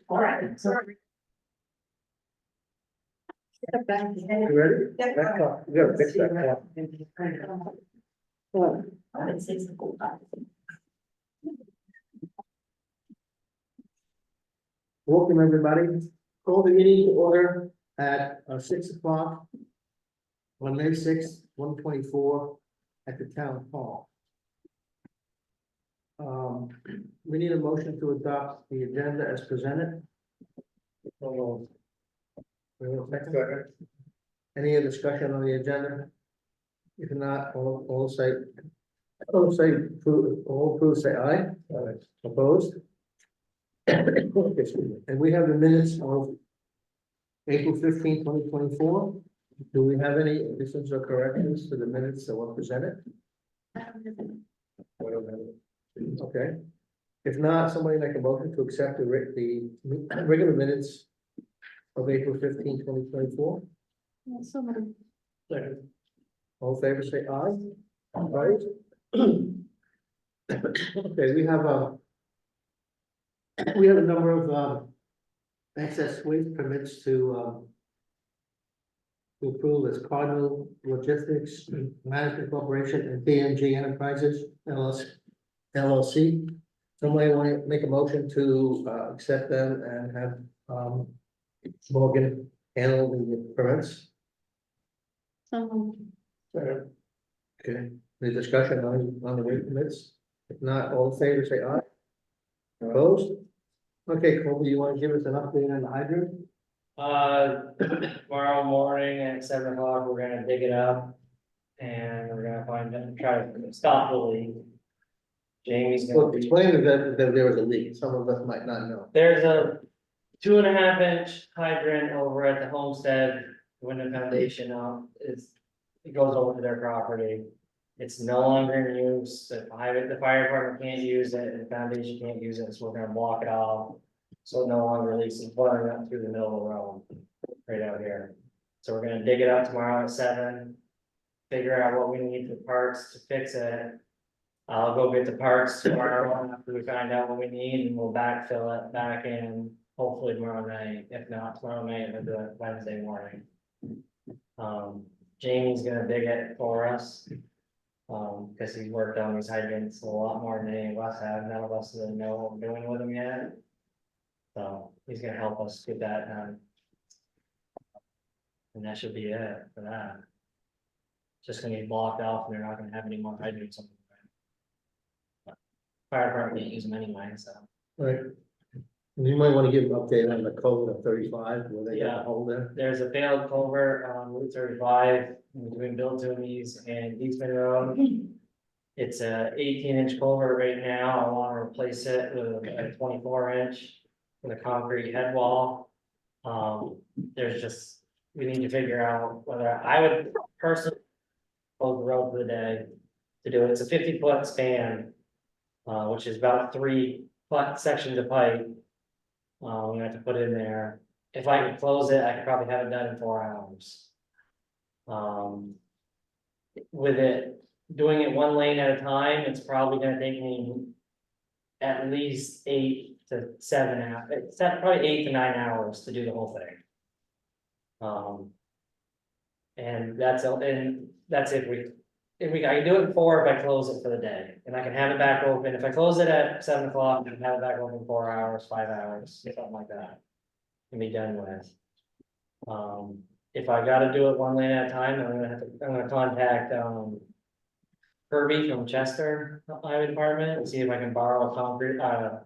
All right, sorry. You ready? Back up. You gotta fix that. Welcome, everybody. Call the meeting to order at 6 o'clock on May 6th, 2024 at the town hall. We need a motion to adopt the agenda as presented. Any other discussion on the agenda? If not, all say aye. Opposed? And we have the minutes of April 15, 2024. Do we have any additions or corrections to the minutes that were presented? Okay. If not, somebody make a motion to accept the regular minutes of April 15, 2024. Second. All in favor, say aye. Right. Okay, we have a number of excess waste permits to approve as Cardinal Logistics Management Corporation and BMG Enterprises LLC. Somebody want to make a motion to accept them and have Morgan handle the permits? Okay, any discussion on the weight permits? If not, all in favor, say aye. Opposed? Okay, Colby, you want to give us an update on the hydrant? Tomorrow morning at 7 o'clock, we're gonna dig it up. And we're gonna try to stop the leak. Jamie's Well, gonna be, explain that there was a leak, some of us might not know. there's a 2.5-inch hydrant over at the homestead, when the foundation it goes over to their property. It's no longer in use, the fire department can't use it, and the foundation can't use it, so we're gonna block it off. So it no longer leaks, it's pouring up through the middle of the road, right out here. So we're gonna dig it up tomorrow at 7. Figure out what we need for parts to fix it. I'll go get the parts tomorrow after we find out what we need, and we'll backfill it back in, hopefully tomorrow night, if not tomorrow night, we'll do it Wednesday morning. Jamie's gonna dig it for us. Cause he's worked on these hydrants a lot more than any of us have, none of us really know what we're doing with them yet. So he's gonna help us get that done. And that should be it for that. Just gonna be blocked off and they're not gonna have any more hydrants on the fire department can't use them anyway, so. Right. You might want to give an update on the code of 35, where they got Yeah. the hole there. There's a failed culvert on Route 35 between Bill Toomey's and Eastman Road. It's a 18-inch culvert right now. I want to replace it with a 24-inch with a concrete head wall. We need to figure out whether I would personally close the road for the day to do it. It's a 50-foot span, which is about 3 sections of pipe. We have to put in there. If I could close it, I could probably have it done in 4 hours. With it, doing it one lane at a time, it's probably gonna take me at least 8 to 7 hours. It's probably 8 to 9 hours to do the whole thing. And that's if I can do it in 4 if I close it for the day, and I can have it back open. If I close it at 7 o'clock, I can have it back open 4 hours, 5 hours, something like that. And be done with. If I gotta do it one lane at a time, I'm gonna contact Kirby from Chester Highway Department and see if I can borrow a concrete, a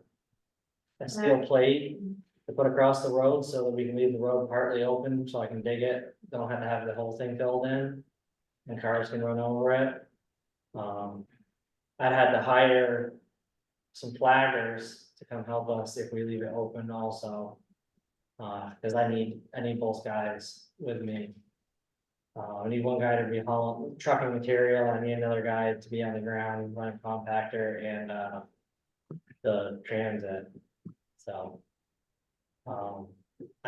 steel plate to put across the road so that we can leave the road partly open, so I can dig it, don't have to have the whole thing filled in. And cars can run over it. I'd had to hire some flaggers to come help us if we leave it open also. Cause I need both guys with me. I need one guy to be hauling, trucking material, I need another guy to be on the ground, running compactor and, the transit, so. I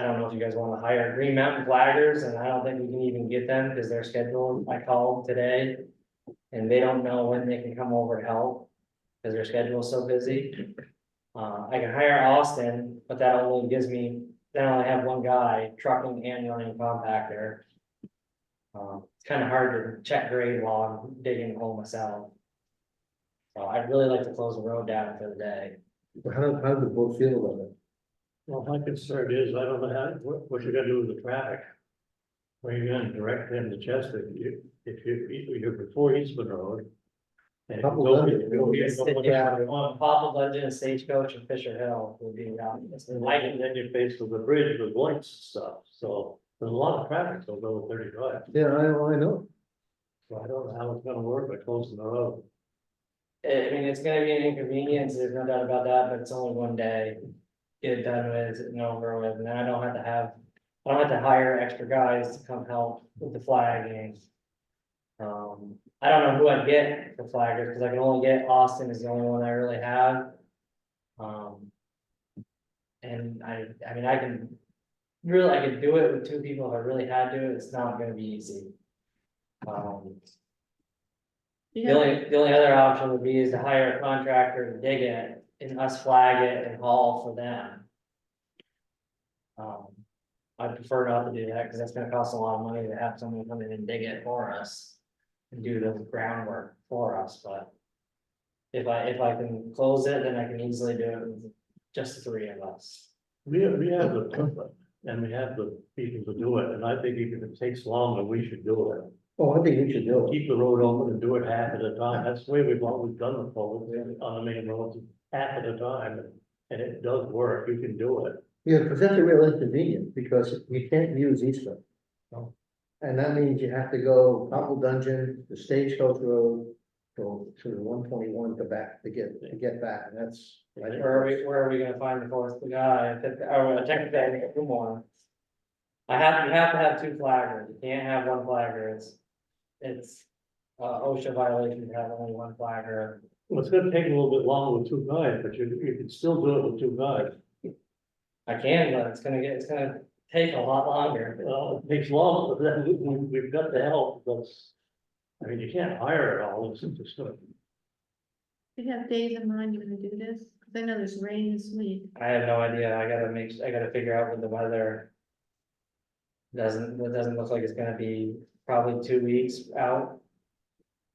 don't know if you guys wanna hire Green Mountain flaggers, and I don't think we can even get them, cause they're scheduled, I called today. And they don't know when they can come over to help, cause their schedule is so busy. I can hire Austin, but that only gives me, then I only have one guy trucking and running compactor. It's kind of hard to check grade while I'm digging a hole myself. So I'd really like to close the road down for the day. How do the board feel about it? Well, my concern is, I don't know what you're gonna do with the traffic. Where you're gonna direct them to Chester, if you're before Eastman Road. And Couple go- of go- go- Yeah, on Popple Dungeon, Stagecoach and Fisher Hill would be, And then you're faced with the bridge with lights and stuff, so there's a lot of traffic over 35. Yeah, I know. So I don't know how it's gonna work by closing the road. I mean, it's gonna be an inconvenience, there's no doubt about that, but it's only one day. Get it done with and over with, and then I don't have to hire extra guys to come help with the flagging. I don't know who I'd get for flaggers, because I can only get Austin is the only one I really have. And I mean, I could do it with two people if I really had to, it's not gonna be easy. The only other option would be is to hire a contractor to dig it and us flag it and haul for them. I prefer not to do that because that's gonna cost a lot of money to have someone come in and dig it for us. And do the groundwork for us, but. If I can close it, then I can easily do it with just the three of us. We have the equipment and we have the people to do it, and I think even if it takes longer, we should do it. Oh, I think we should do it. Keep the road open and do it half at a time, that's the way we've always done it, on the main roads, half at a time, and it does work, you can do it. Yeah, because that's a real inconvenience, because you can't use Eastman. No. And that means you have to go Popple Dungeon, the Stagecoach Road, go to the 121 to get back, and that's. Where are we gonna find the fourth guy? Technically, I think two more. You have to have two flaggers, you can't have one flagger, it's OSHA violation to have only one flagger. Well, it's gonna take a little bit longer with two guys, but you can still do it with two guys. I can, but it's gonna take a lot longer. Well, it takes long, but then we've got the help, I mean, you can't hire it all, it's just good. Do you have days in mind you're gonna do this? Cause I know there's rain this week. I have no idea, I gotta figure out what the weather. It doesn't look like it's gonna be probably 2 weeks out.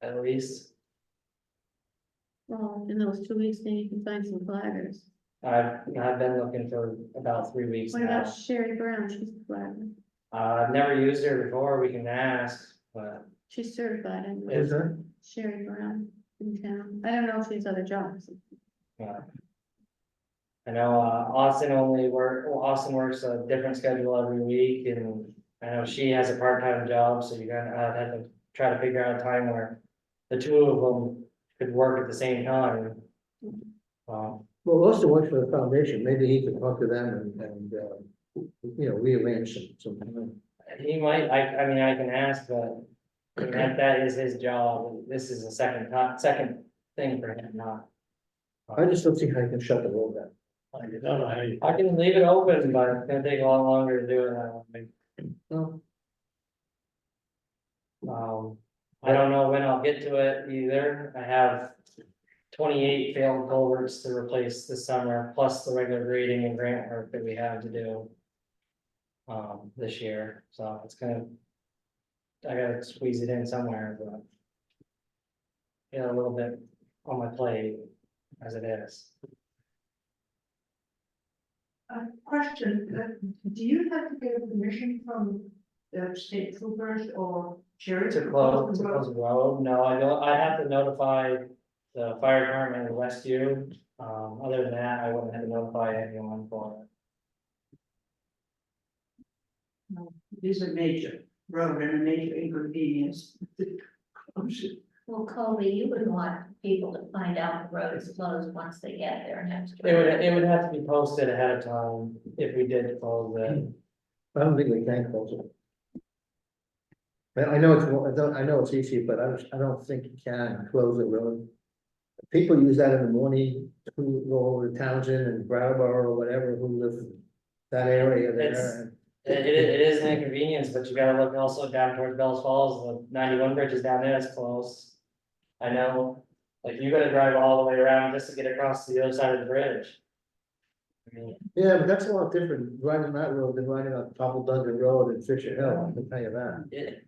At least, Well, in those 2 weeks, then you can find some flaggers. I've been looking for about 3 weeks What now. about Sherry Brown? She's a flagger. I've never used her before, we can ask, but She's certified anyway. Is that? Sherry Brown in town. I don't know if she has other jobs. I know, Austin works a different schedule every week, and I know she has a part-time job, so you're gonna have to try to figure out a time where the two of them could work at the same time. Well, Austin works for the foundation, maybe he could talk to them and rearrange some time. He might, I mean, I can ask, but that is his job, this is a second thing for him, not. I just don't see how you can shut the road down. I don't know how you. I can leave it open, but it's gonna take a lot longer to do it that way. No. I don't know when I'll get to it either, I have 28 failed culverts to replace this summer, plus the regular grading and grant work that we have to do. This year, so it's I gotta squeeze it in somewhere, but. Yeah, a little bit on my plate as it is. Question, do you have to get permission from the state troopers or sheriff? To close the road, no, I don't, I have to notify the fire department and rescue, other than that, I wouldn't have to notify anyone for it. It is a major road and a major inconvenience. Well, Colby, you would want people to find out the road is closed once they get there and have to. It would have to be posted ahead of time if we did close it. I don't think we can close it. I know it's easy, but I don't think you can close the road. People use that in the morning to go over to Townsend and Brattleboro or whatever, who live in that area there. It is an inconvenience, but you gotta look also down towards Bells Falls, the 91 bridge is down there, it's close. I know, like you gotta drive all the way around just to get across to the other side of the bridge. I mean, Yeah, but that's a lot different, riding that road than riding on Popple Dungeon Road in Fisher Hill, I can tell you that.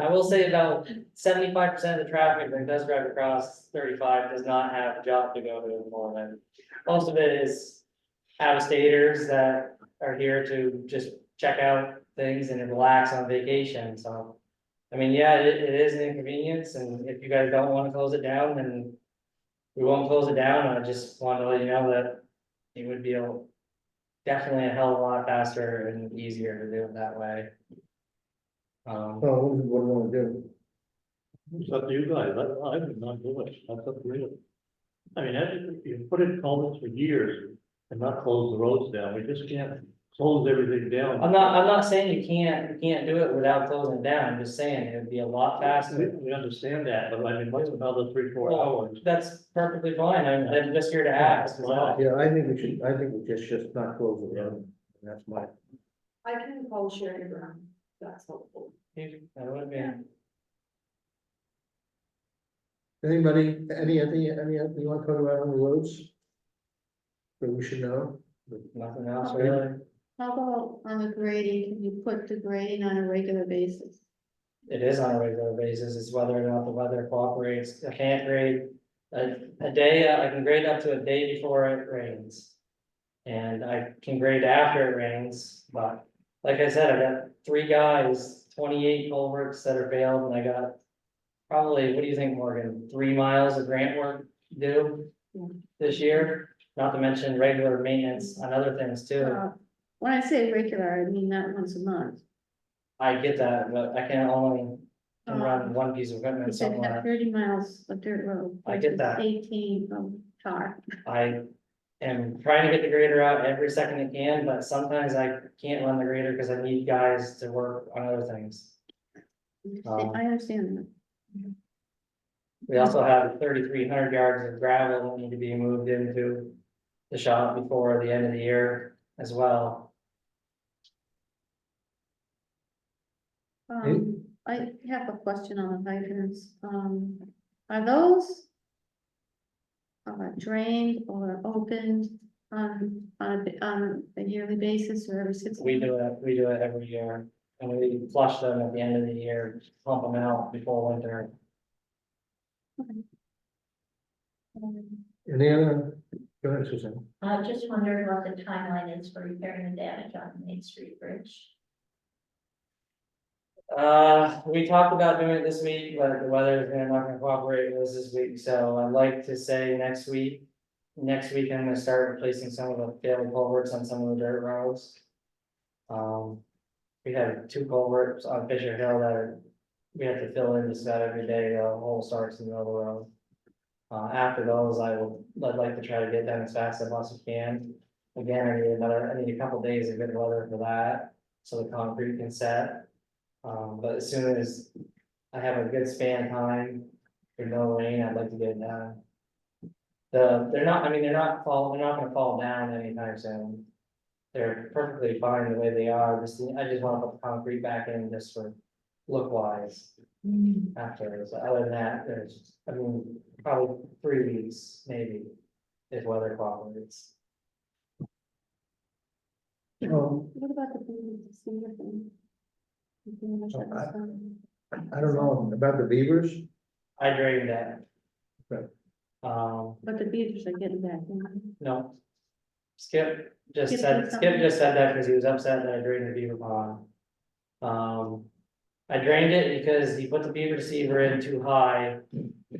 I will say about 75% of the traffic that does drive across 35 does not have a job to go to in the morning. Most of it is out-of-staters that are here to just check out things and relax on vacation, so. I mean, yeah, it is an inconvenience, and if you guys don't wanna close it down, then we won't close it down. I just wanted to let you know that it would be definitely a hell of a lot faster and easier to do it that way. So what do you wanna do? It's up to you guys, I would not do it, that's up to you. I mean, you put in culverts for years and not close the roads down, we just can't close everything down. I'm not saying you can't do it without closing it down, I'm just saying it would be a lot faster. We understand that, but I mean, what's another 3-4 hours? That's perfectly fine, I'm just here to ask, is all. Yeah, I think we just not close the road, that's my. I can call Sherry Brown, that's helpful. That would be, Anybody, anything you want to talk about on the roads? That we should know? nothing else really. How about on the grading, can you put the grading on a regular basis? It is on a regular basis, it's whether or not the weather cooperates, I can't grade a day, I can grade up to a day before it rains. And I can grade after it rains, but like I said, I got 3 guys, 28 culverts that are failed, and I got probably, what do you think, Morgan, 3 miles of grant work due this year? Not to mention regular maintenance on other things too. When I say regular, I mean not once a month. I get that, but I can only run one piece of equipment You said have somewhere. 30 miles of dirt road. I get versus that. 18 of tar. I am trying to get the grader out every second it can, but sometimes I can't run the grader because I need guys to work on other things. I understand that. We also have 3,300 yards of gravel that need to be moved into the shop before the end of the year as well. I have a question on the hydrants. Are those drained or opened on a yearly basis or every 6 months? We do it every year, and we flush them at the end of the year, pump them out before winter. Any other, go ahead, Susan. I just wondered what the timeline is for repairing the damage on the Main Street Bridge. We talked about doing it this week, but the weather is not gonna cooperate with us this week, so I'd like to say next week. Next week, I'm gonna start replacing some of the failed culverts on some of the dirt roads. We had 2 culverts on Fisher Hill that we have to fill in just about every day, the hole starts in the middle of the road. After those, I'd like to try to get done as fast as I possibly can. Again, I need a couple days of good weather for that, so the concrete can set. But as soon as I have a good span time, with no rain, I'd like to get it done. They're not gonna fall down anytime soon. They're perfectly fine the way they are, I just wanna put the concrete back in just for look wise. After, so other than that, probably 3 weeks, maybe, if weather cooperates. What about the receiver thing? You finish that I- one? I don't know about the beavers. I drained that. Okay. But the beavers are getting back in. No. Skip just Skip said, did Skip something? just said that because he was upset that I drained the beaver pond. I drained it because he put the beaver deceiver in too high.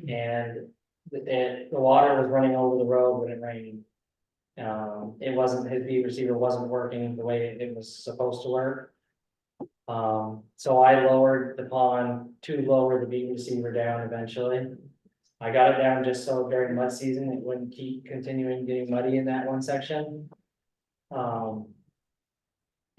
And the water was running over the road when it rained. His beaver deceiver wasn't working the way it was supposed to work. So I lowered the pond to lower the beaver deceiver down eventually. I got it down just so during mud season, it wouldn't keep continuing getting muddy in that one section.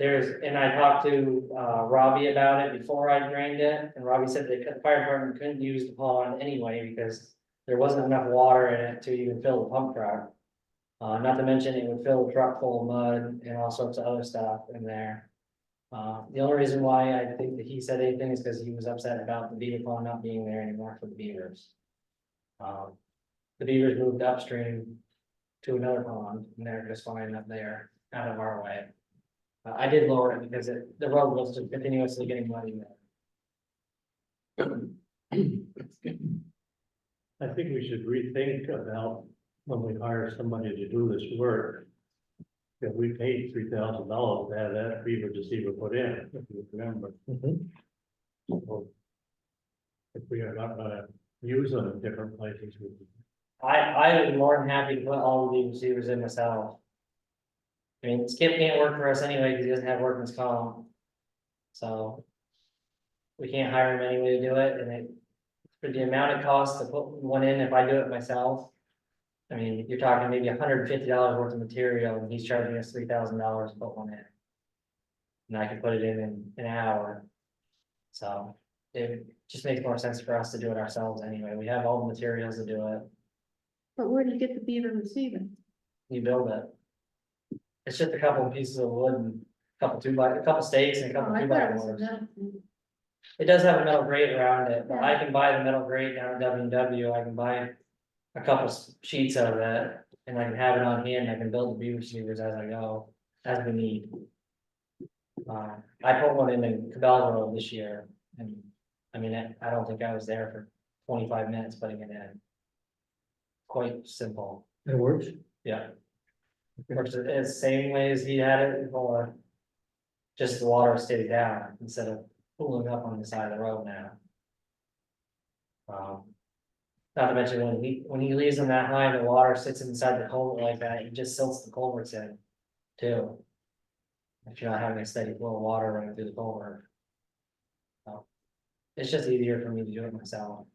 And I talked to Robbie about it before I drained it, and Robbie said the fire department couldn't use the pond anyway because there wasn't enough water in it to even fill the pump truck. Not to mention it would fill the truck full of mud and all sorts of other stuff in there. The only reason why I think that he said anything is because he was upset about the beaver pond not being there anymore for the beavers. The beavers moved upstream to another pond, and they're just fine up there, out of our way. I did lower it because the road was just continuously getting muddy there. I think we should rethink about when we hire somebody to do this work. If we paid $3,000 to have that beaver deceiver put in, if you remember. Well, if we are not gonna use them in different places, we I would be more than happy to put all of the receivers in myself. I mean, Skip can't work for us anyway, because he doesn't have workman's comp. So. We can't hire him anyway to do it, and for the amount it costs to put one in, if I do it myself. I mean, you're talking maybe $150 worth of material, and he's charging us $3,000 to put one in. And I can put it in an hour. So, it just makes more sense for us to do it ourselves anyway, we have all the materials to do it, But where do you get the beaver receiver? you build it. It's just a couple of pieces of wood and a couple stakes and a Oh, couple I two thought by it was a fours. metal thing. It does have a metal grate around it, but Yeah. I can buy the metal grate down at W&W, I can buy a couple sheets of it, and I can have it on hand, I can build the beaver receivers as I go, as we need. I put one in Cabell Road this year, and, I mean, I don't think I was there for 25 minutes putting it in. Quite simple, It works. yeah. Works the same way as he had it before. Just the water stayed down instead of pulling up on the side of the road now. Not to mention when he leaves them that high, the water sits inside the culvert like that, it just silts the culverts in too. If you're not having a steady flow of water running through the culvert. So, it's just easier for me to do it myself.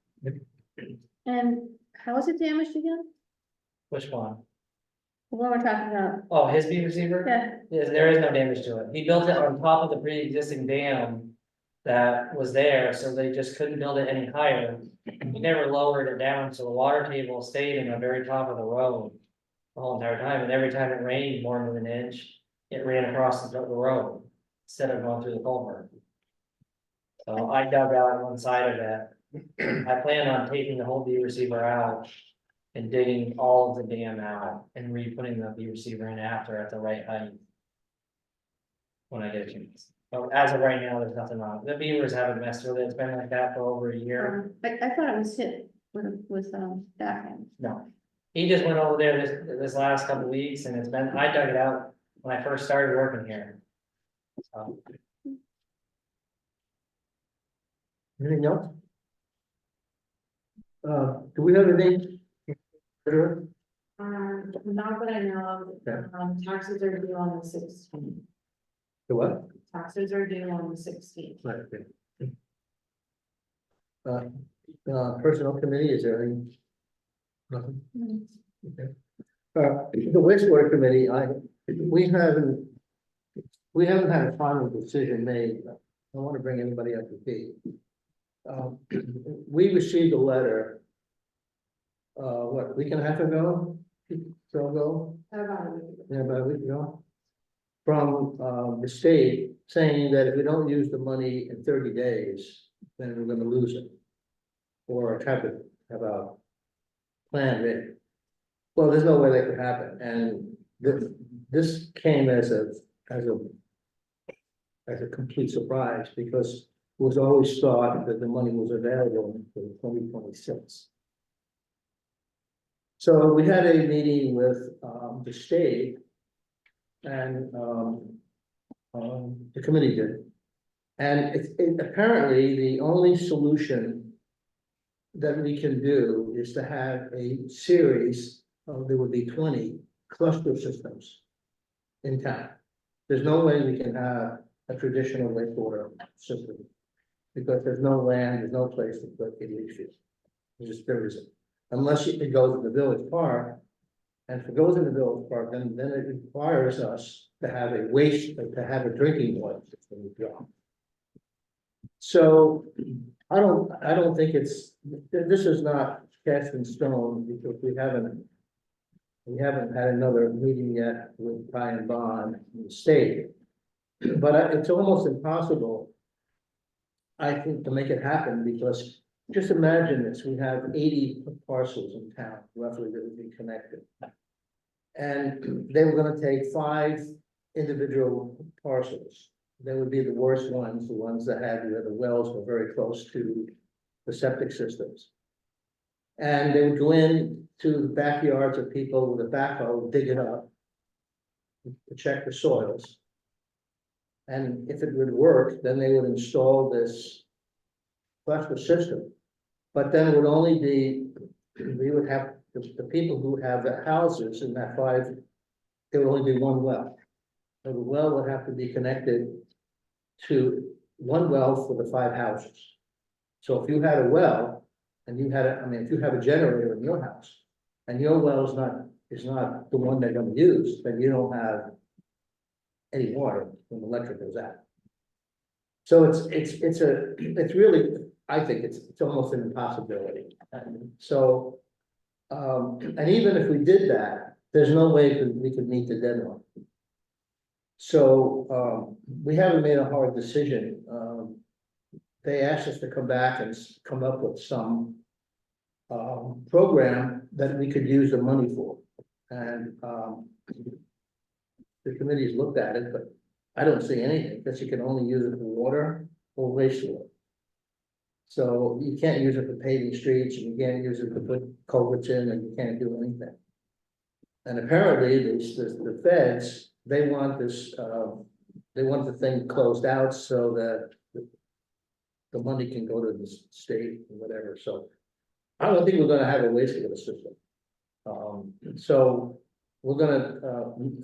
And how is it damaged again? Which one? What we're talking about? Oh, his beaver receiver? Yeah, There is no damage to it. He built it on top of the pre-existing dam that was there, so they just couldn't build it any higher. He never lowered it down, so the water table stayed in the very top of the road the whole entire time, and every time it rained more than an inch, it ran across the road instead of going through the culvert. So I dug out one side of it. I plan on taking the whole beaver receiver out and digging all of the dam out and re-putting the beaver receiver in after at the right height. When I get a chance. But as of right now, there's nothing wrong. The beavers haven't messed with it. It's been like that for over a year. I thought it was hit with backhand. No. He just went over there this last couple of weeks and I dug it out when I first started working here. So, Anything else? Do we have anything? Not that I know Okay. of, taxes are due on the 16th. The what? Taxes are due on the 16th. Right, okay. Personnel committee, is there any? Nothing? Okay. The wastewater committee, we haven't had a final decision made. I don't want to bring anybody up to speed. We received a letter. What, a week and a half ago? So ago? Yeah, about a week ago. From the state saying that if we don't use the money in 30 days, then we're gonna lose it. Or have a plan ready. Well, there's no way that could happen, and this came as a complete surprise, because it was always thought that the money was available for 2026. So we had a meeting with the state. And the committee did. And apparently the only solution that we can do is to have a series of, there would be 20 cluster systems in town. There's no way we can have a traditional wastewater system, because there's no land, there's no place to put it issues. There isn't, unless it goes to the village park. And if it goes in the village park, then it requires us to have a drinking water system. So I don't think this is not cast in stone, because we haven't had another meeting yet with Ty and Bond in the state. But it's almost impossible, I think, to make it happen, because just imagine this, we have 80 parcels in town roughly that would be connected. And they were gonna take 5 individual parcels. They would be the worst ones, the ones that had, where the wells were very close to the septic systems. And they would go in to the backyards of people with a backhoe, dig it up to check the soils. And if it would work, then they would install this cluster system. But then it would only be, we would have, the people who have the houses in that 5, there would only be 1 well. So the well would have to be connected to 1 well for the 5 houses. So if you had a well, and you had if you have a generator in your house, and your well is not the one they're gonna use, then you don't have any water when the electric goes out. So it's really, I think it's almost an impossibility. And so, and even if we did that, there's no way we could meet the deadline. So, we haven't made a hard decision. They asked us to come back and come up with some program that we could use the money for. And the committee's looked at it, but I don't see anything, because you can only use it for water or wastewater. So you can't use it for paving streets, and you can't use it to put culverts in, and you can't do anything. And apparently, the feds, they want this, they want the thing closed out so that the money can go to the state or whatever, so I don't think we're gonna have a wastewater system. So we're gonna,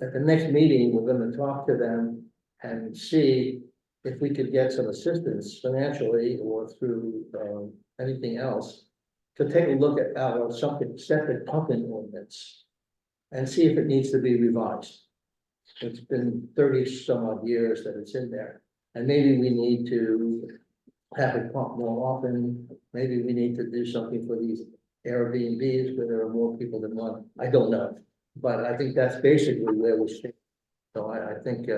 at the next meeting, we're gonna talk to them and see if we could get some assistance financially or through, anything else, to take a look at our septic pumping ordinance and see if it needs to be revised. It's been 30 some odd years that it's in there, and maybe we need to have it pump more often. Maybe we need to do something for these Airbnbs where there are more people than one. I don't know, but I think that's basically where we stand. So I think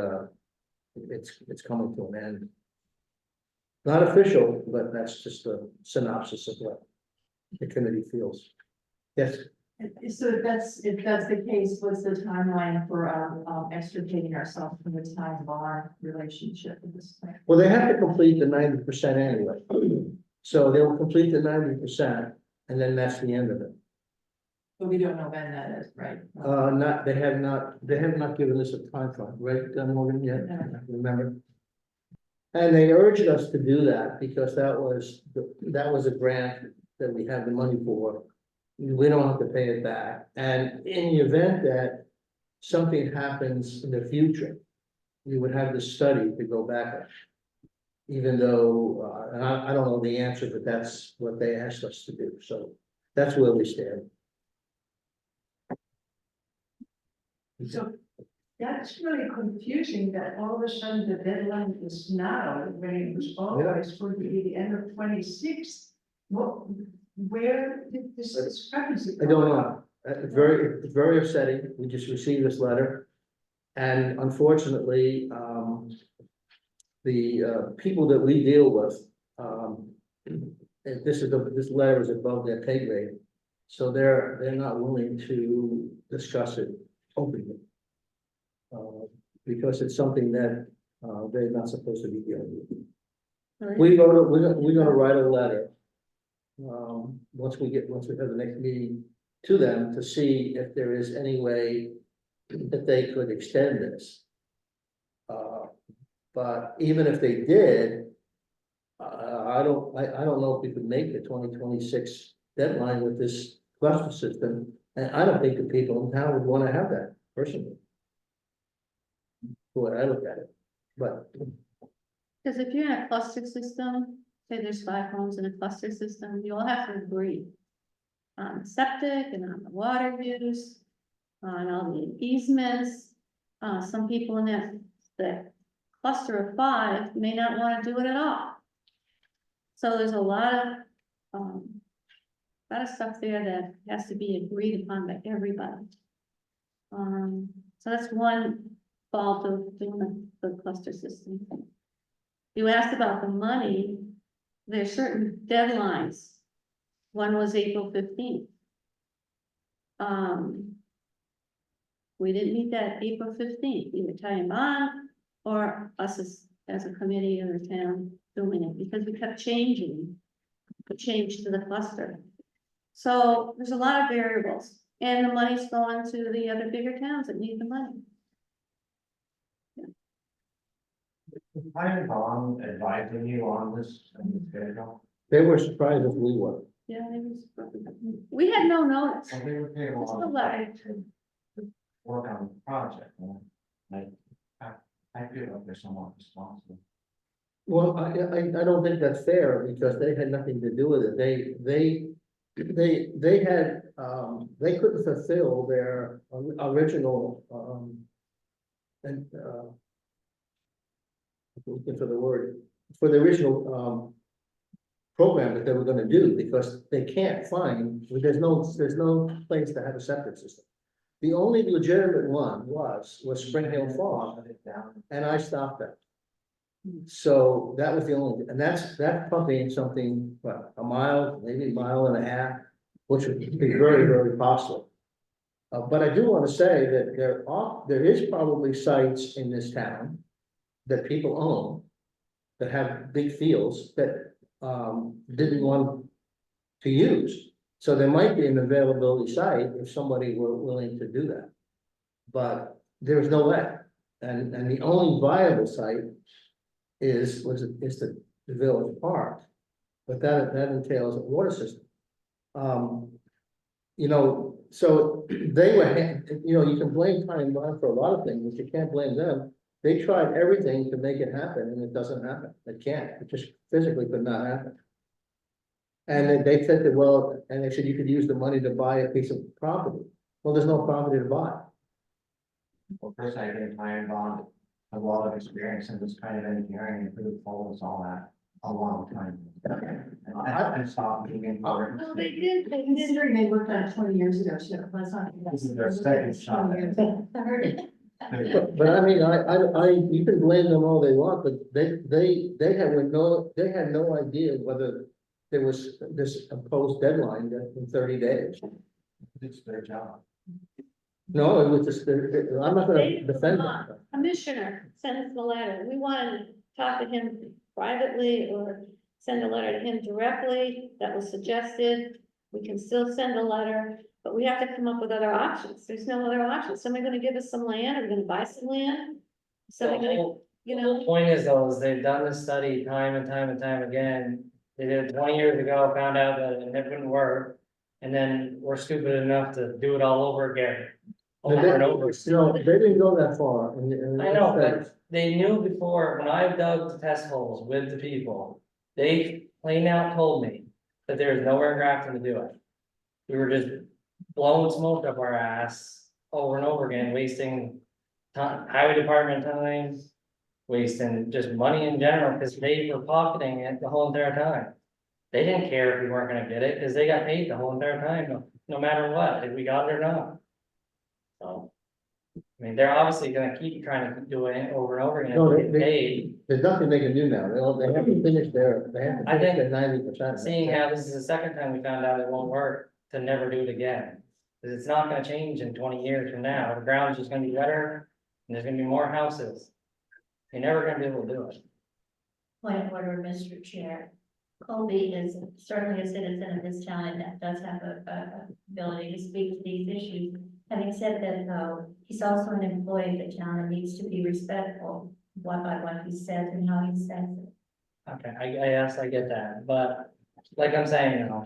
it's coming to an end. Not official, but that's just a synopsis of what the committee feels. Yes. So if that's the case, what's the timeline for extricating ourselves from the time bond relationship at this point? Well, they have to complete the 90% anyway. So they will complete the 90%, and then that's the end of it. But we don't know when that is, right? They have not given us a time frame, right, Morgan, yet, remember? And they urged us to do that because that was a grant that we had the money for. We don't have to pay it back, and in the event that something happens in the future, we would have the study to go back on. Even though, and I don't know the answer, but that's what they asked us to do, so that's where we stand. So that's really confusing that all of a sudden the deadline is now, when it was always going to be the end of 26. Where did this discrepancy? I don't know. It's very upsetting. We just received this letter. And unfortunately, the people that we deal with, this letter is above their pay grade. So they're not willing to discuss it openly. Because it's something that they're not supposed to be dealing with. We're gonna write a letter. Once we have the next meeting to them to see if there is any way that they could extend this. But even if they did, I don't know if we could make the 2026 deadline with this cluster system, and I don't think the people in town would want to have that personally. The way I look at it, but Because if you're in a cluster system, say there's 5 homes in a cluster system, you all have to agree on the septic and on the water use, on all the easements. Some people in that cluster of 5 may not want to do it at all. So there's a lot of stuff there that has to be agreed upon by everybody. So that's one fault of doing the cluster system. You asked about the money. There's certain deadlines. One was April 15th. We didn't meet that April 15th, either Ty and Bond or us as a committee in the town doing it, because we kept changing. The change to the cluster. So there's a lot of variables, and the money's going to the other bigger towns that need the money. I am on advising you on this and the schedule. They were surprised as we were. Yeah, we had no notice. So they were paid a Just lot a of letter. money to work on the project, and I feel like they're somewhat responsible. Well, I don't think that's fair, because they had nothing to do with it. They had, they couldn't fulfill their original, and, looking for the word, for the original, program that they were gonna do, because they can't find, there's no place to have a septic system. The only legitimate one was Spring Hill Farm, Shut it down. and I stopped that. So that was the only, and that's pumping something, what, a mile, maybe a mile and a half, which would be very, very costly. But I do want to say that there is probably sites in this town that people own that have big fields that, didn't want to use. So there might be an availability site if somebody were willing to do that. But there's no way. And the only viable site is the village park. But that entails a water system. You know, so they were, you know, you can blame Time Bond for a lot of things, but you can't blame them. They tried everything to make it happen, and it doesn't happen. It can't, it just physically could not happen. And then they said that, well, and they said you could use the money to buy a piece of property. Well, there's no property to buy. Well, first I think Iron Bond has a lot of experience in this kind of engineering, and could follow us all that a long time. And I stopped being in for it. Well, they did. Considering they worked on it 20 years ago, so let's not. This is their second shot. 20 years. I heard it. But I mean, you can blame them all they want, but they had no idea whether there was this imposed deadline in 30 days. It's their job. No, it was just, I'm not gonna defend them. Commissioner sends the letter, we want to talk to him privately or send a letter to him directly, that was suggested. We can still send a letter, but we have to come up with other options, there's no other options, somebody gonna give us some land, are we gonna buy some land? Somebody gonna, you The know, point is though, is they've done this study time and time and time again. They did it 20 years ago, found out that it never wouldn't work. And then we're stupid enough to do it all over again. Over and over. No, they didn't go that far. I know, but they knew before, when I dug the test holes with the people, they plain out told me that there's nowhere in Grafton to do it. We were just blowing smoke up our ass over and over again, wasting highway department time, wasting just money in general, because they were pocketing it the whole entire time. They didn't care if we weren't gonna get it, because they got paid the whole entire time, no matter what, if we got it or not. So, I mean, they're obviously gonna keep trying to do it over and over again, No, and get paid, There's nothing they can do now. They haven't finished they haven't I think- finished their 90%. seeing how this is the second time we found out it won't work, to never do it again. Because it's not gonna change in 20 years from now, the ground's just gonna be wetter, and there's gonna be more houses. You're never gonna be able to do it. Point of order, Mr. Chair. Colby is certainly a citizen of this town and does have a ability to speak to these issues. Having said that, though, he's also an employee of the town and needs to be respectful what he says and how he says it. Okay, I get that, but like I'm saying, you know,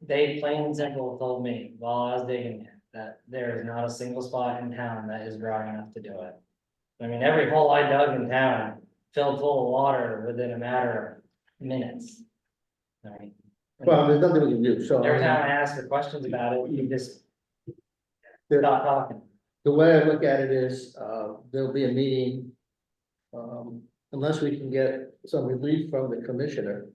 they plain and simple told me while I was digging it, that there is not a single spot in town that is dry enough to do it. I mean, every hole I dug in town filled full of water within a matter of minutes. Right? Well, there's nothing we can do, so. Every time I ask her questions about it, you just The- stop talking. The way I look at it is, there'll be a meeting. Unless we can get some relief from the commissioner.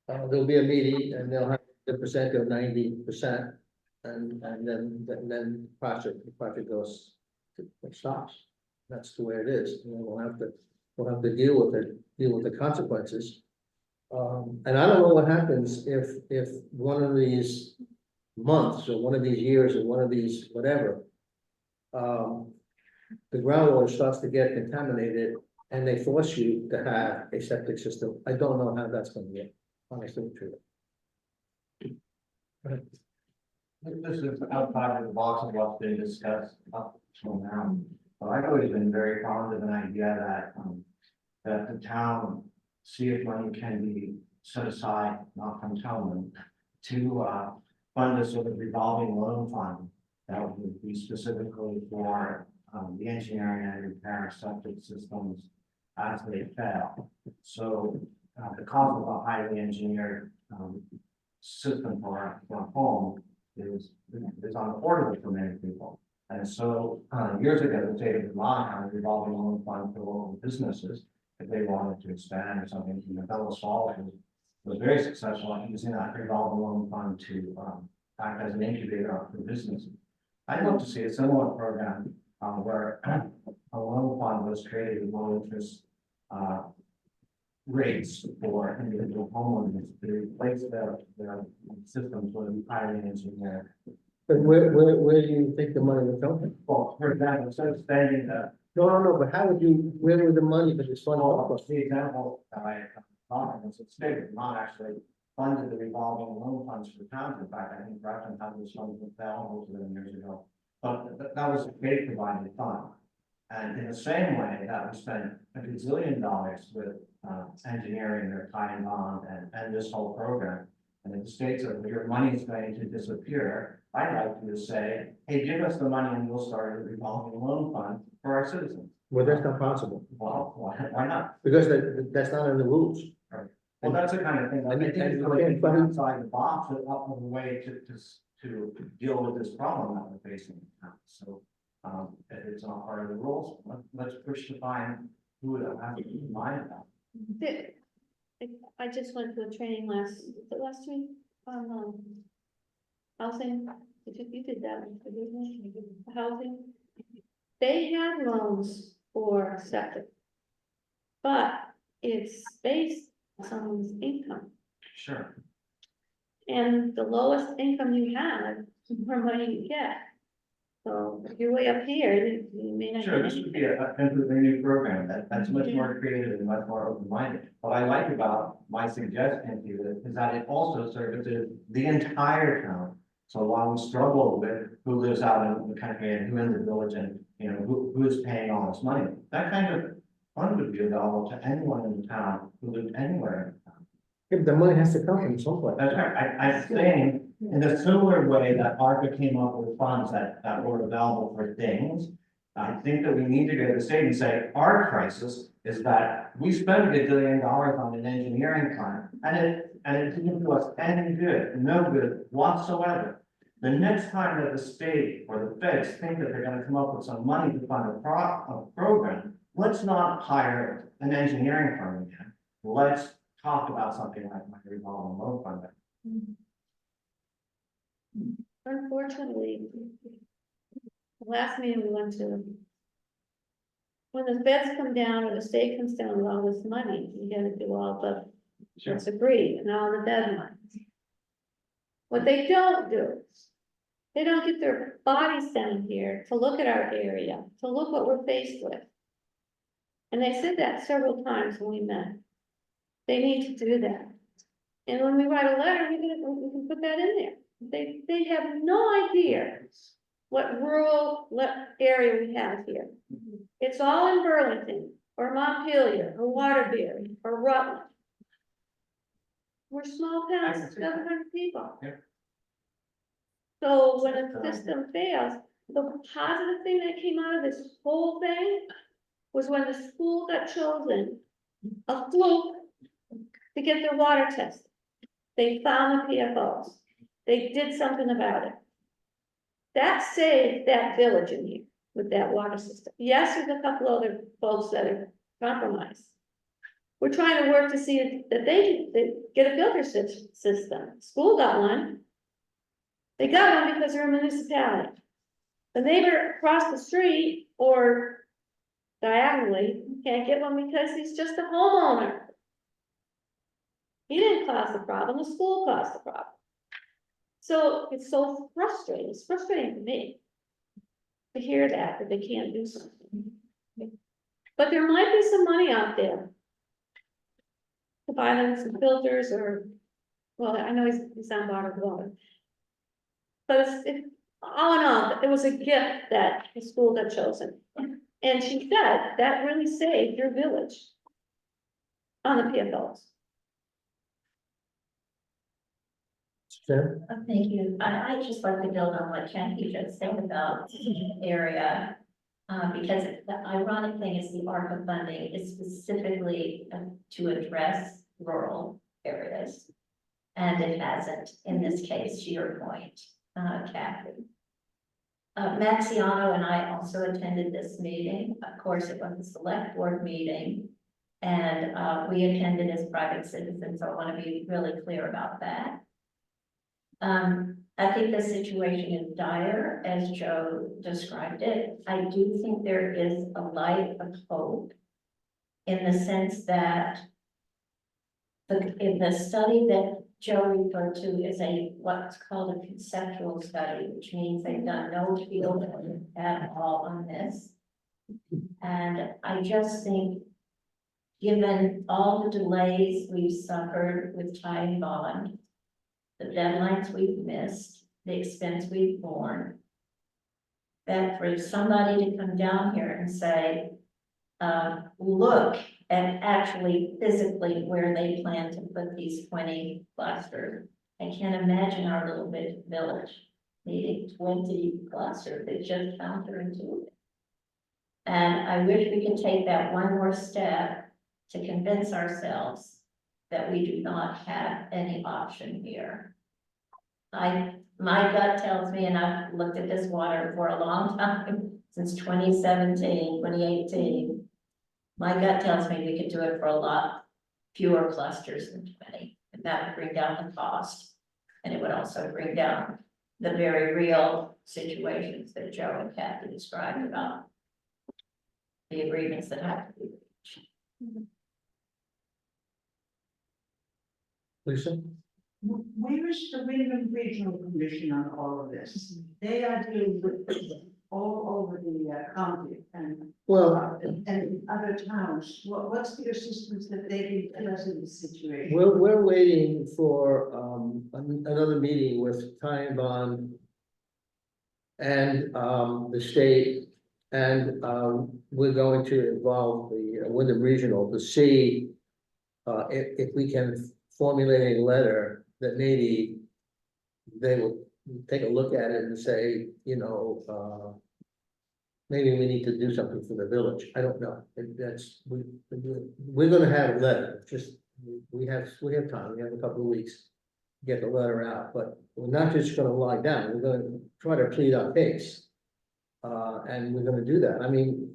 There'll be a meeting and they'll have the percent of 90%. And then the project goes, it stops. That's the way it is, and then we'll have to deal with the consequences. And I don't know what happens if one of these months or one of these years or one of these whatever, the groundwater starts to get contaminated and they force you to have a septic system. I don't know how that's gonna get, honestly, true. This is outside of the box of what's been discussed up till now. But I've always been very fond of an idea that the town see if money can be set aside, not from town, to fund a sort of revolving loan fund that would be specifically for the engineering and repair of septic systems as they fail. So the cost of a highly engineered system for a home is unaffordable for many people. And so years ago, the state of Vermont had a revolving loan fund for local businesses if they wanted to expand or something. And the fellow Swallow was very successful at using that revolving loan fund to act as an incubator for businesses. I'd love to see a similar program where a loan fund was created with low interest rates for individual homeowners to replace their systems with highly engineered. But where do you think the money would come from? Well, for example, instead of spending No, but how would you, where would the money for this fund come from? the example that I thought was the state of Vermont actually funded the revolving loan funds for towns. In fact, I think Grafton had this fund with most of them years ago. But that was a state provided fund. And in the same way that we spent a gazillion dollars with engineering their tie and bond and this whole program. And if the state said, your money is going to disappear, I'd like you to say, hey, give us the money and we'll start a revolving loan fund for our citizens. Well, that's not possible, Well, why not? because that's not in the rules. Well, that's the kind of thing, I think it's like outside the box of a way to deal with this problem that we're facing. So, if it's not part of the rules, let's push to find who would have to mind that. I just went to a training last week on, housing, you did that, didn't you? Housing. They had loans for septic, but it's based on someone's income. Sure. And the lowest income you have, the more money you get. So if you're way up here, you may not. Sure, get this would be a completely new program that's much more creative and much more open-minded. What I like about my suggestion to you is that it also services the entire town. So while we struggle with who lives out in the country and who in the village and, you know, who's paying all this money, that kind of fund would be available to anyone in the town who lives anywhere in the town. Yeah, but the money has to come from someplace. That's right. I'm saying in a similar way that ARPA came up with funds that were available for things. I think that we need to go to the state and say, our crisis is that we spent $1 billion on an engineering fund and it didn't do us any good, no good whatsoever. The next time that the state or the feds think that they're gonna come up with some money to fund a program, let's not hire an engineering firm again. Let's talk about something like my revolving loan fund. Unfortunately, the last meeting we went to, when the feds come down or the state comes down with all this money, you gotta do all the, let's agree, and all the deadlines. What they don't do, they don't get their bodies down here to look at our area, to look what we're faced with. And they said that several times when we met. They need to do that. And when we write a letter, we can put that in there. They have no idea what rural area we have here. It's all in Burlington, or Montpelier, or Waterbury, or Rutland. We're small towns, 700 people. Yeah. So when a system fails, the positive thing that came out of this whole thing was when the school got chosen, a fluke, to get their water tested. They found the PFOs. They did something about it. That saved that village in here with that water system. Yes, there's a couple other folks that are compromised. We're trying to work to see that they get a filter system. School got one. They got one because they're a municipality. The neighbor across the street or diagonally can't get one because he's just a homeowner. He didn't cause the problem, the school caused the problem. So it's so frustrating, it's frustrating to me. to hear that they can't do something. But there might be some money out there. To buy them some filters or, well, I know he's on bottled water. But all in all, it was a gift that the school got chosen. And she said that really saved your village. On the PFLs. Jen? Thank you. I just like to build on what Jackie just said about the area. Because the ironic thing is the ARPA funding is specifically to address rural areas. And it hasn't in this case, to your point, Kathy. Maxiano and I also attended this meeting. Of course, it was a select board meeting. And we attended as private citizens, so I want to be really clear about that. I think the situation is dire, as Joe described it. I do think there is a light of hope in the sense that in the study that Joe referred to is what's called a conceptual study, which means they've done no field work at all on this. And I just think, given all the delays we've suffered with tie and bond, the deadlines we've missed, the expense we've borne, that for somebody to come down here and say, look at actually physically where they plan to put these 20 clusters. I can't imagine our little bit village needing 20 clusters. It's just counterintuitive. And I wish we could take that one more step to convince ourselves that we do not have any option here. My gut tells me, and I've looked at this water for a long time, since 2017, 2018. My gut tells me we could do it for a lot fewer clusters than 20, and that would bring down the cost. And it would also bring down the very real situations that Joe and Kathy described about the agreements that have to be reached. Lisa? Where is the Wyndham Regional Commission on all of this? They are dealing with all over the county and Well, and other towns. What's the assistance that they give us in this situation? we're waiting for, another meeting with Ty and Bond and, the state, and, we're going to involve the Wyndham Regional to see, if we can formulate a letter that maybe they will take a look at it and say, you know, maybe we need to do something for the village. I don't know. We're gonna have a letter, just, we have time, we have a couple of weeks to get the letter out, but we're not just gonna lie down, we're gonna try to plead our case. And we're gonna do that. I mean,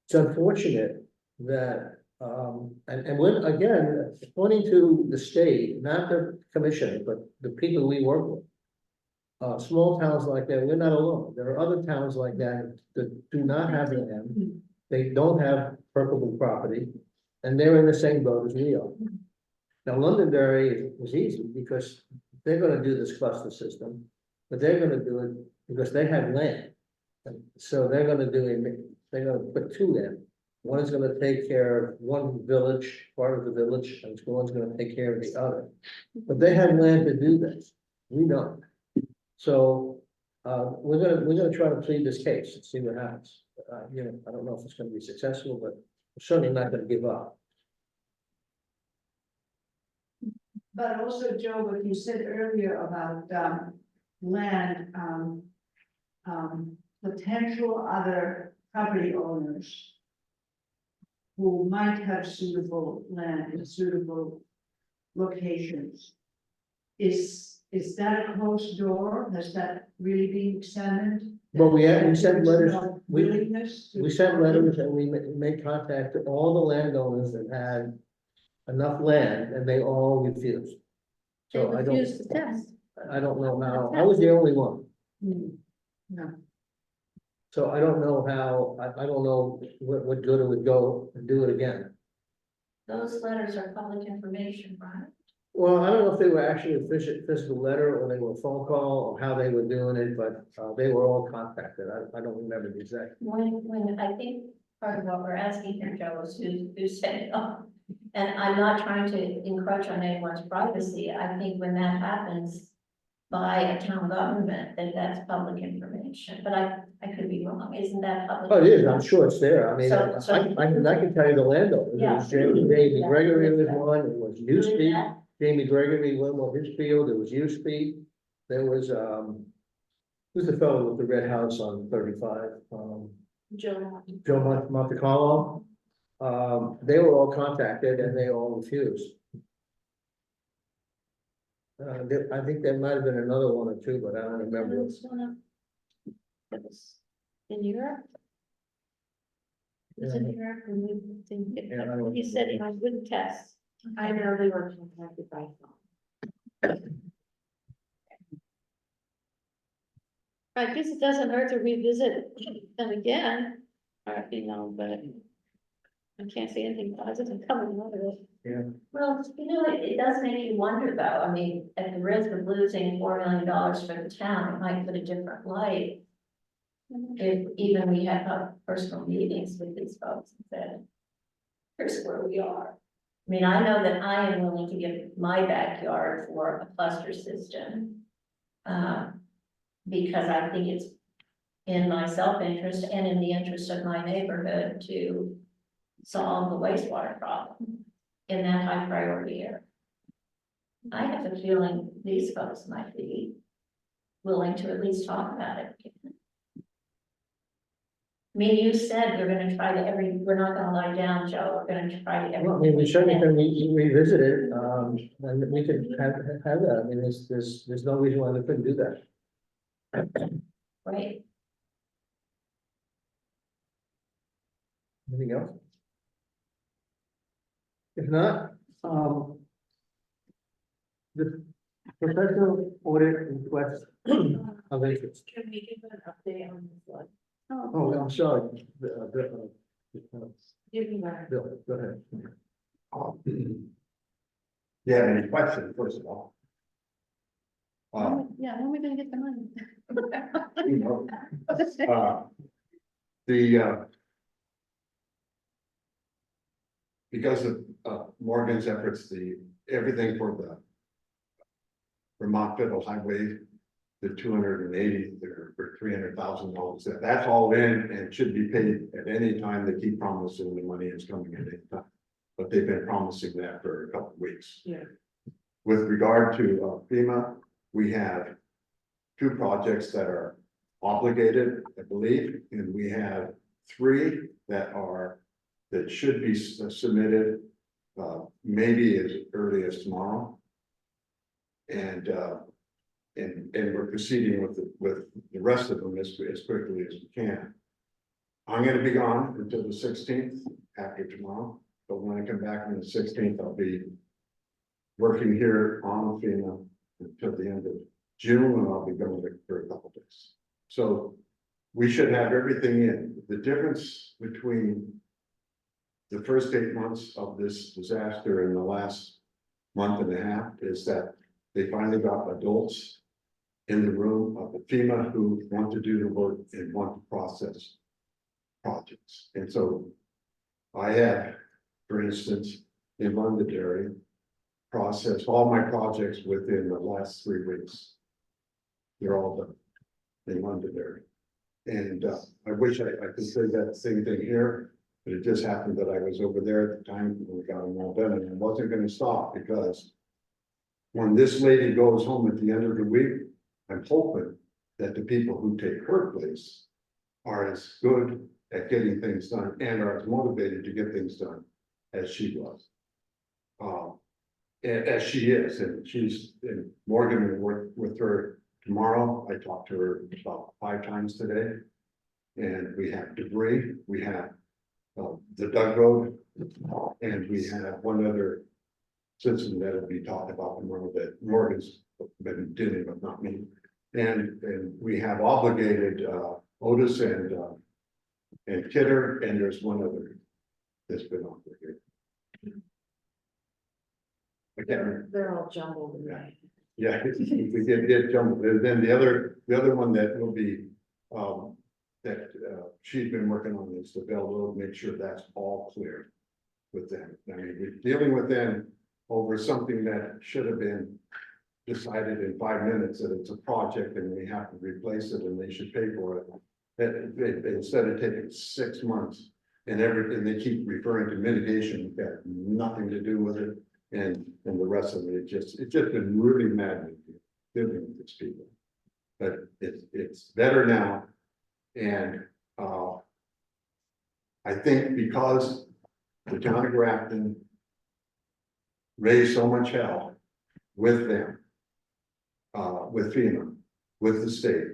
it's unfortunate that, and when, again, according to the state, not the commission, but the people we work with. Small towns like that, we're not alone. There are other towns like that that do not have land. They don't have permeable property, and they're in the same boat as we are. Now, Londonderry was easy because they're gonna do this cluster system, but they're gonna do it because they have land. And so they're gonna put two in. One is gonna take care of one village, part of the village, and one's gonna take care of the other. But they have land to do this. We don't. So, we're gonna try to plead this case and see what happens. You know, I don't know if it's gonna be successful, but we're certainly not gonna give up. But also, Joe, what you said earlier about land, potential other property owners who might have suitable land in suitable locations. Is that a closed door? Has that really been examined? But we That sent there's letters, no we willingness to- sent letters and we made contact to all the landowners that had enough land and they all refused. They So refuse to test. I don't know how, I was the only one. Hmm, no. So I don't know how, I don't know what good it would go and do it again. Those letters are public information, right? Well, I don't know if they were actually a physical letter or they were a phone call or how they were doing it, but they were all contacted. I don't remember the exact. When I think part of what we're asking here, Joe, is who set it up. And I'm not trying to encroach on anyone's privacy. I think when that happens by a town government, that's public information, but I could be wrong. Isn't that public? Oh, it is, I'm sure it's there. I mean, So- I can tell you the landowners. It was Yeah. Jamie Yeah. Gregory was one, it was Who is Uspe, that? Jamie Gregory, Wilmore Hitchfield, there was Uspe. There was, who's the fellow with the red house on 35? Joe. Joe Monte Carlo. They were all contacted and they all refused. I think there might have been another one or two, but I don't remember. There was one that was in Europe. It was in Europe and we didn't get, Yeah, I don't he said he wouldn't test. I know they were contacted by phone. I guess it doesn't hurt to revisit them again, you know, but I can't see anything positive coming out of it. Well, it does make you wonder though, I mean, at the risk of losing $4 million for the town, it might put a different light. If even we had personal meetings with these folks and said, here's where we are. I mean, I know that I am willing to give my backyard for a cluster system. Because I think it's in my self-interest and in the interest of my neighborhood to solve the wastewater problem in that high priority area. I have a feeling these folks might be willing to at least talk about it. I mean, you said you're gonna try to we're not gonna lie down, Joe, we're gonna try to Well, I mean, we certainly can revisit it, and we can have that. I mean, there's no reason why we couldn't do that. Right, Anything else? If not, the professional audit request of interest. Can we give an update on this one? Oh, I'm sorry. Give me that. Bill, go ahead. Do you have any questions, first of all? Yeah, when are we gonna get the money? You know, the, because of Morgan's efforts, everything for the Vermont Federal Highway, the 280, they're for $300,000. That's all in and should be paid at any time. They keep promising the money is coming at any time. But they've been promising that for a couple of weeks. Yeah. With regard to FEMA, we have 2 projects that are obligated, I believe, and we have 3 that should be submitted, maybe as early as tomorrow. And we're proceeding with the rest of them as quickly as we can. I'm gonna be gone until the 16th after tomorrow, but when I come back on the 16th, I'll be working here on FEMA until the end of June, and I'll be going for a couple days. So we should have everything in. The difference between the first 8 months of this disaster and the last month and a half is that they finally got adults in the room of the FEMA who want to do the work and want to process projects. And so I have, for instance, in Londonderry, processed all my projects within the last 3 weeks. They're all done in Londonderry. And I wish I could say that same thing here, but it just happened that I was over there at the time when we got them all done, and I wasn't gonna stop because when this lady goes home at the end of the week, I'm hoping that the people who take her place are as good at getting things done and are as motivated to get things done as she was. As she is, and Morgan will work with her tomorrow. I talked to her about 5 times today. And we have debris, we have the Doug Road, and we have one other system that will be talked about tomorrow that Morgan's been dealing with, not me. And we have obligated Otis and Kidder, and there's one other that's been obligated. I can't remember. They're all jumbled. Yeah. Yeah, we did jump, and then the other one that will be, that, she's been working on is the Bell Road, make sure that's all clear with them. I mean, we're dealing with them over something that should have been decided in 5 minutes, that it's a project and we have to replace it and they should pay for it. That, instead of taking 6 months and everything, they keep referring to mitigation, that nothing to do with it. And the rest of it, it's just been really maddening dealing with these people. But it's better now. And I think because the town of Grafton raised so much hell with them, with FEMA, with the state,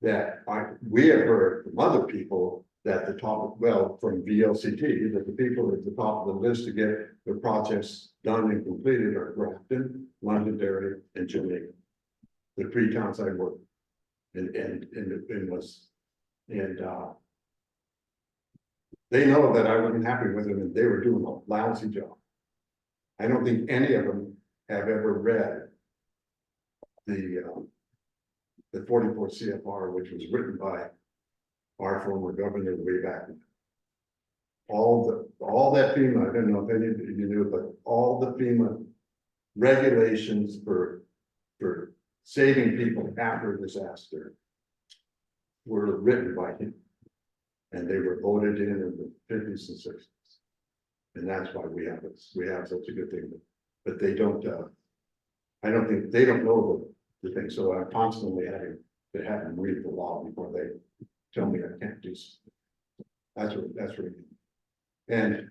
that we have heard from other people that the top, well, from VLCT, that the people at the top of the list to get the projects done and completed are Grafton, Londonderry, and Jamaica. The 3 towns I work they know that I wasn't happy with them and they were doing a lousy job. I don't think any of them have ever read the 44 CFR, which was written by our former governor way back. All that FEMA, I don't know if any of you knew, but all the FEMA regulations for saving people after a disaster were written by him. And they were voted in the 50s and 60s. And that's why we have this, we have such a good thing, but they don't, I don't think, they don't know the thing, so I'm constantly having to have them read the law before they tell me I can't do something. That's really. And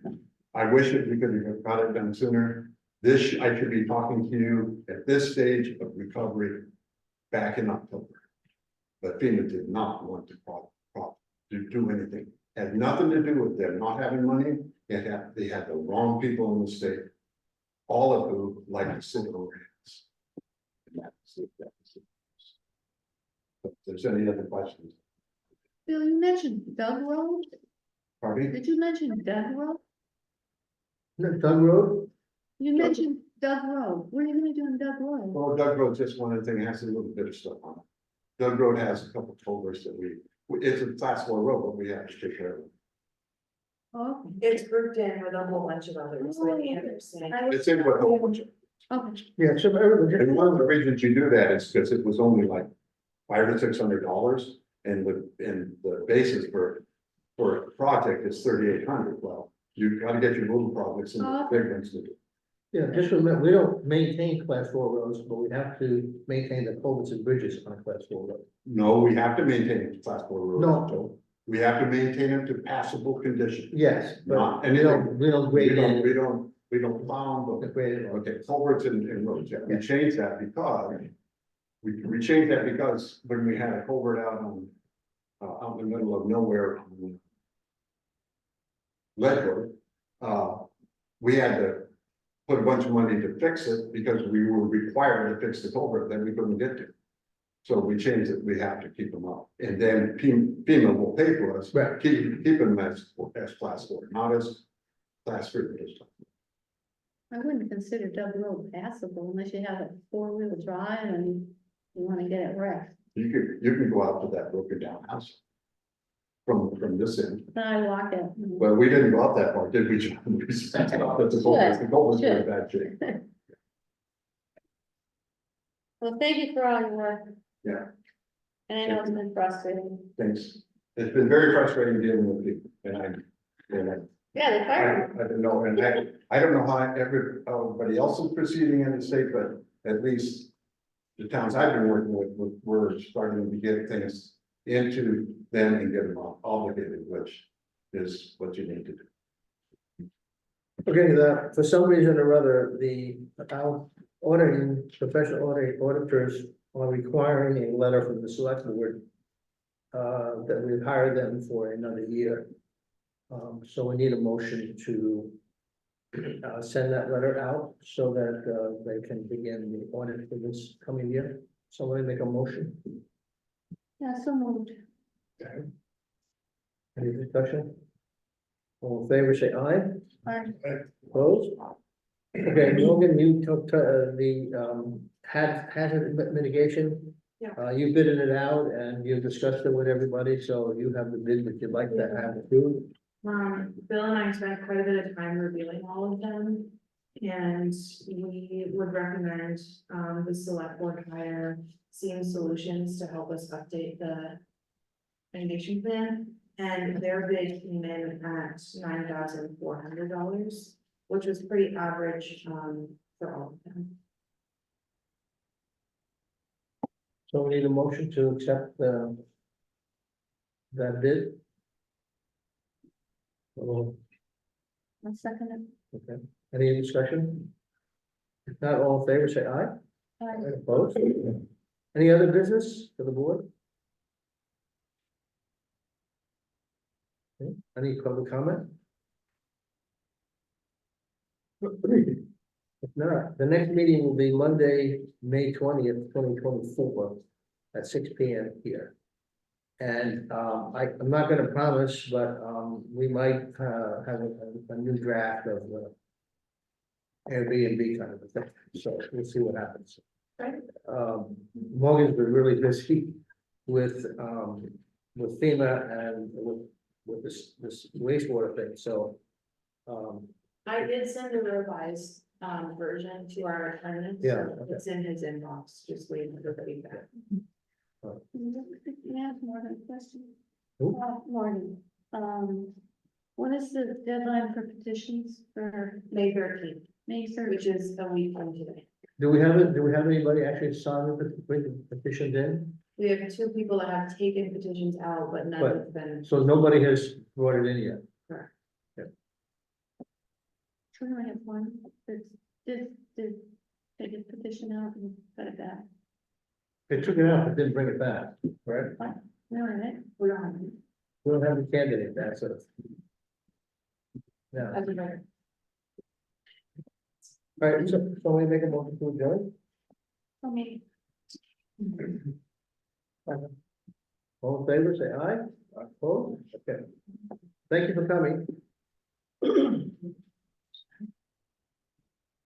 I wish that we could have got it done sooner. I should be talking to you at this stage of recovery back in October. But FEMA did not want to do anything. Had nothing to do with them not having money. They had the wrong people in the state, all of who like to sit on their hands. And that's it. If there's any other questions, Bill, you mentioned Doug Road. Pardon? Did you mention Doug Road? Doug Road? You mentioned Doug Road. What are you gonna do in Doug Road? Well, Doug Road, just one other thing, it has a little bit of stuff on it. Doug Road has a couple of culverts that it's a class 4 road, but we have to take care of it. Oh, It's grouped in with a whole bunch of others, like Anderson. It's in with a whole bunch of. okay. Yeah, so everybody. And one of the reasons you do that is because it was only like $500 or $600, and the basis for a project is $3,800. Well, you gotta get your little projects and the big ones to do. Yeah, just remember, we don't maintain class 4 roads, but we have to maintain the culverts and bridges on a class 4 road. No, we have to maintain class 4 roads. No. We have to maintain them to passable condition. Yes, but Not we don't grade in. We don't plow them, but Grade it. okay, culverts and roads, yeah, we changed that because. We changed that because when we had a culvert out in the middle of nowhere on Ledford, we had to put a bunch of money to fix it because we were required to fix the culvert that we couldn't get to. So we changed it, we have to keep them up, and then FEMA will pay for us, Right. keep them as class 4, not as class 3. I wouldn't consider Doug Road passable unless you have a 4-wheel drive and you wanna get it wrecked. You can go out to that broken down house. From this end, Then I walk it. well, we didn't go out that far, did we, John? We stopped at the culvert's in bad shape. Well, thank you for all your work. Yeah. And I know it's been frustrating. Thanks. It's been very frustrating dealing with people, and Yeah, the fire. I don't know, and I don't know how everybody else is proceeding in the state, but at least the towns I've been working with, we're starting to get things into them and get them obligated, which is what you need to do. Okay, for some reason or other, our professional auditors are requiring a letter from the select board. That we hire them for another year. So we need a motion to send that letter out so that they can begin the audit for this coming year. Somebody make a motion. Yeah, so moved. Any discussion? All in favor, say aye. Fine. Opposed? Okay, Morgan, you took, the, hazard mitigation. Yeah. You bidded it out and you discussed it with everybody, so you have the bid that you'd like to have approved. Bill and I spent quite a bit of time reviewing all of them. And we would recommend, the select board hire Seam Solutions to help us update the mitigation plan. And their bid came in at $9,400, which was pretty average, for all of them. So we need a motion to accept, that bid. Well, I'll second okay, any discussion? If not, all in favor, say aye. it. Opposed? Any other business for the board? Okay, any public comment? If not, the next meeting will be Monday, May 20th, 2024, at 6 p.m. here. And I'm not gonna promise, but we might have a new draft of Airbnb kind of a thing, so we'll see what happens. Right. Morgan's been really busy with FEMA and with this wastewater thing, so. I did send a revised, version to our attorney. Yeah, So okay. it's in his inbox, just waiting for feedback. Yeah, Morgan, question. Who? Morgan, what is the deadline for petitions for May 13th, May 3rd? which is a week from today. Do we have anybody actually sign the petitions in? We have 2 people that have taken petitions out, but none But- have been. So nobody has brought it in yet. Correct. Sure, I have one that did take a petition out and put it back. They took it out, but didn't bring it back, right? No, right? We don't have any. We don't have a candidate, that's it. Yeah, As a matter. all right, so we make a motion to adjourn? I mean, All in favor, say aye. Opposed? Okay. Thank you for coming.